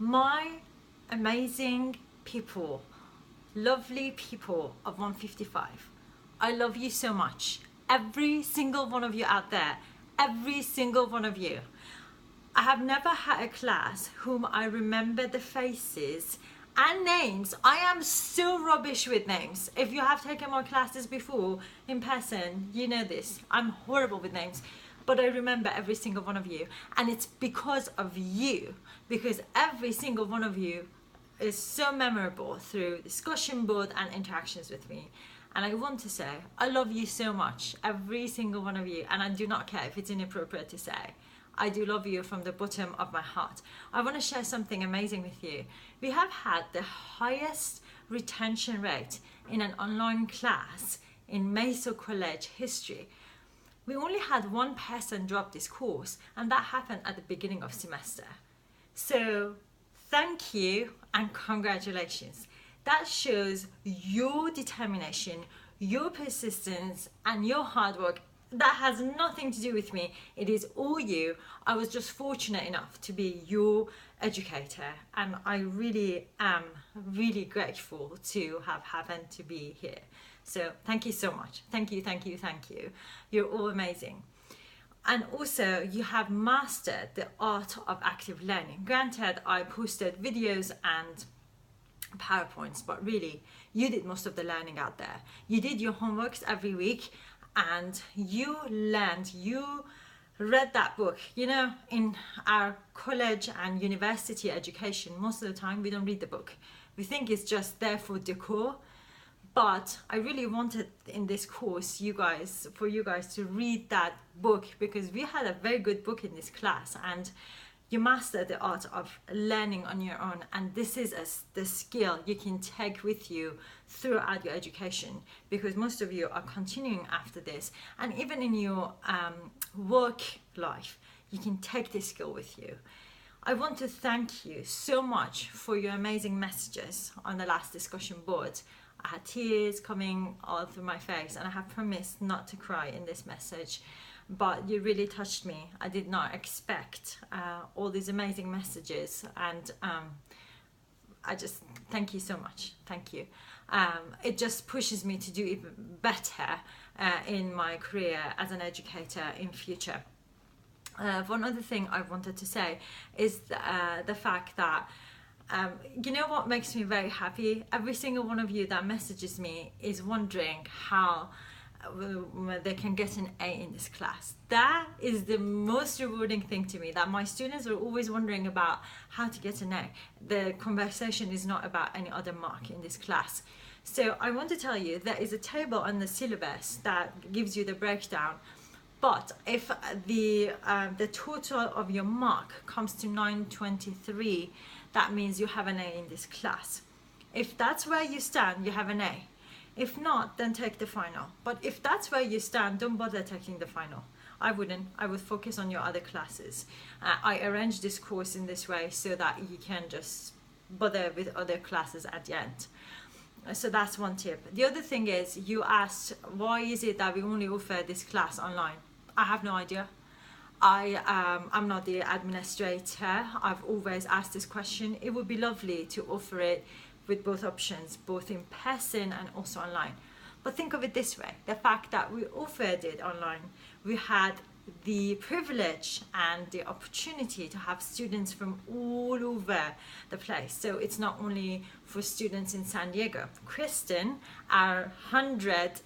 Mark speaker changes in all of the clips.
Speaker 1: My amazing people, lovely people of 155, I love you so much. Every single one of you out there, every single one of you. I have never had a class whom I remember the faces and names. I am so rubbish with names. If you have taken my classes before in person, you know this. I'm horrible with names. But I remember every single one of you. And it's because of you. Because every single one of you is so memorable through discussion board and interactions with me. And I want to say, I love you so much, every single one of you. And I do not care if it's inappropriate to say. I do love you from the bottom of my heart. I want to share something amazing with you. We have had the highest retention rate in an online class in Maso College history. We only had one person drop this course, and that happened at the beginning of semester. So thank you and congratulations. That shows your determination, your persistence, and your hard work. That has nothing to do with me. It is all you. I was just fortunate enough to be your educator, and I really am really grateful to have happened to be here. So thank you so much. Thank you, thank you, thank you. You're all amazing. And also, you have mastered the art of active learning. Granted, I posted videos and PowerPoints, but really, you did most of the learning out there. You did your homeworks every week, and you learned, you read that book. You know, in our college and university education, most of the time we don't read the book. We think it's just there for decor. But I really wanted in this course for you guys to read that book, because we had a very good book in this class, and you master the art of learning on your own. And this is the skill you can take with you throughout your education, because most of you are continuing after this, and even in your work life you can take this skill with you. I want to thank you so much for your amazing messages on the last discussion board. I had tears coming all through my face, and I have promised not to cry in this message, but you really touched me. I did not expect all these amazing messages, and I just thank you so much. Thank you. It just pushes me to do even better in my career as an educator in future. One other thing I wanted to say is the fact that you know what makes me very happy? Every single one of you that messages me is wondering how they can get an A in this class. That is the most rewarding thing to me, that my students are always wondering about how to get an A. The conversation is not about any other mark in this class. So I want to tell you, there is a table on the syllabus that gives you the breakdown. But if the total of your mark comes to 923, that means you have an A in this class. If that's where you stand, you have an A. If not, then take the final. But if that's where you stand, don't bother taking the final. I wouldn't. I would focus on your other classes. I arranged this course in this way so that you can just bother with other classes at the end. So that's one tip. The other thing is, you asked, why is it that we only offer this class online? I have no idea. I'm not the administrator. I've always asked this question. It would be lovely to offer it with both options, both in person and also online. But think of it this way, the fact that we offered it online, we had the privilege and the opportunity to have students from all over the place. So it's not only for students in San Diego. Kristen, our 100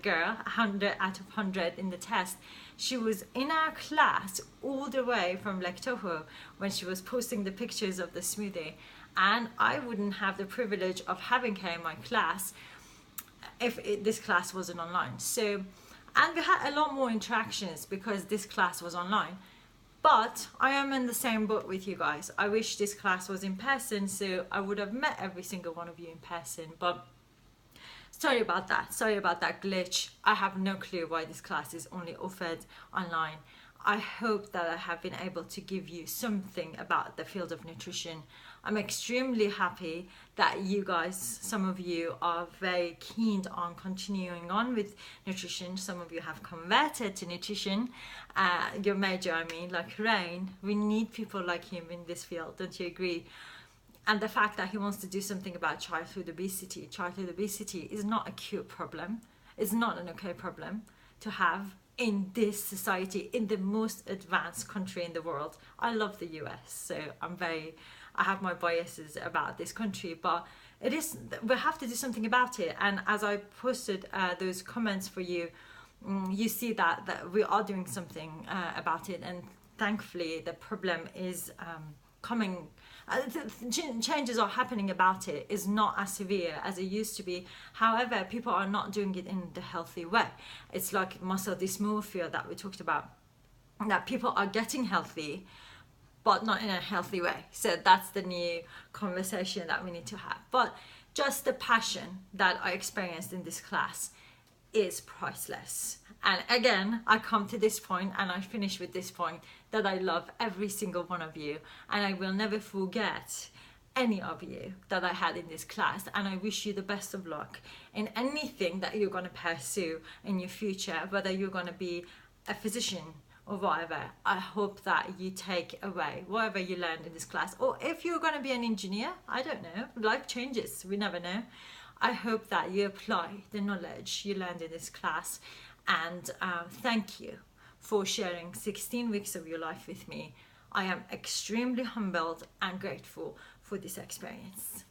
Speaker 1: girl, 100 out of 100 in the test, she was in our class all the way from Lake Tahoe when she was posting the pictures of the smoothie. And I wouldn't have the privilege of having her in my class if this class wasn't online. So, and we had a lot more interactions because this class was online. But I am in the same boat with you guys. I wish this class was in person, so I would have met every single one of you in person. But sorry about that. Sorry about that glitch. I have no clue why this class is only offered online. I hope that I have been able to give you something about the field of nutrition. I'm extremely happy that you guys, some of you are very keen on continuing on with nutrition. Some of you have converted to nutrition. Your major, I mean, like Rain. We need people like him in this field, don't you agree? And the fact that he wants to do something about childhood obesity. Childhood obesity is not a cute problem. It's not an okay problem to have in this society, in the most advanced country in the world. I love the US, so I have my biases about this country, but we have to do something about it. And as I posted those comments for you, you see that we are doing something about it, and thankfully the problem is coming. Changes are happening about it. Is not as severe as it used to be. However, people are not doing it in the healthy way. It's like muscle dysmorphia that we talked about, that people are getting healthy but not in a healthy way. So that's the new conversation that we need to have. But just the passion that I experienced in this class is priceless. And again, I come to this point and I finish with this point, that I love every single one of you, and I will never forget any of you that I had in this class. And I wish you the best of luck in anything that you're going to pursue in your future, whether you're going to be a physician or whatever. I hope that you take away whatever you learned in this class. Or if you're going to be an engineer, I don't know, life changes, we never know. I hope that you apply the knowledge you learned in this class. And thank you for sharing 16 weeks of your life with me. I am extremely humbled and grateful for this experience.